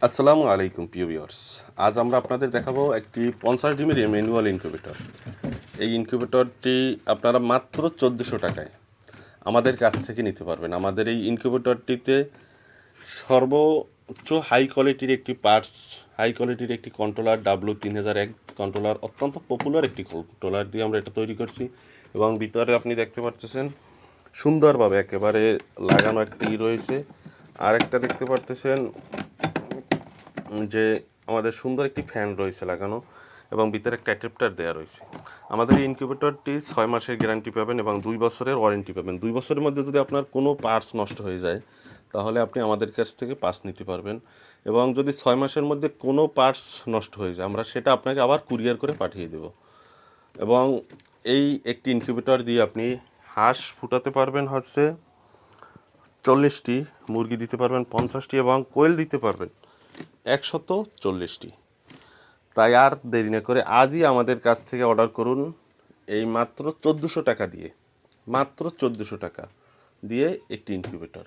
আসসালামু আলাইকুম প্রিয় ভিউয়ার্স। আজ আমরা আপনাদের দেখাবো একটি 50 ডিমের ম্যানুয়াল ইনকিউবেটর। এই ইনকিউবেটরটি আপনারা মাত্র 1400 টাকায় আমাদের কাছ থেকে নিতে পারবেন। আমাদের এই ইনকিউবেটরটিতে সর্বোচ্চ হাই কোয়ালিটির একটি পার্টস, হাই কোয়ালিটির একটি কন্ট্রোলার W3001 কন্ট্রোলার, অত্যন্ত পপুলার একটি কন্ট্রোলার দিয়ে আমরা এটা তৈরি করছি। এবং ভিতরে আপনি দেখতে পাচ্ছেন সুন্দরভাবে একেবারে লাগানো একটি রয়েছে। আরেকটা দেখতে পারতেছেন যে আমাদের সুন্দর একটি ফ্যান রয়েছে লাগানো এবং ভিতরে একটা অ্যাডাপ্টার দেওয়া রয়েছে। আমাদের এই ইনকিউবেটরটি 6 মাসের গ্যারান্টি পাবেন এবং 2 বছরের ওয়ারেন্টি পাবেন। 2 বছরের মধ্যে যদি আপনার কোনো পার্টস নষ্ট হয়ে যায় তাহলে আপনি আমাদের কাছ থেকে পার্টস নিতে পারবেন, এবং যদি 6 মাসের মধ্যে কোনো পার্টস নষ্ট হয়ে যায় আমরা সেটা আপনাকে আবার কুরিয়ার করে পাঠিয়ে দেব। এবং এই একটি ইনকিউবেটর দিয়ে আপনি হাঁস ফুটাতে পারবেন 40টি, মুরগি দিতে পারবেন 50টি এবং কোয়েল দিতে পারবেন 140টি। তাই আর দেরি না করে আজই আমাদের কাছ থেকে অর্ডার করুন এই মাত্র 1400 টাকা দিয়ে, মাত্র 1400 টাকা দিয়ে একটি ইনকিউবেটর।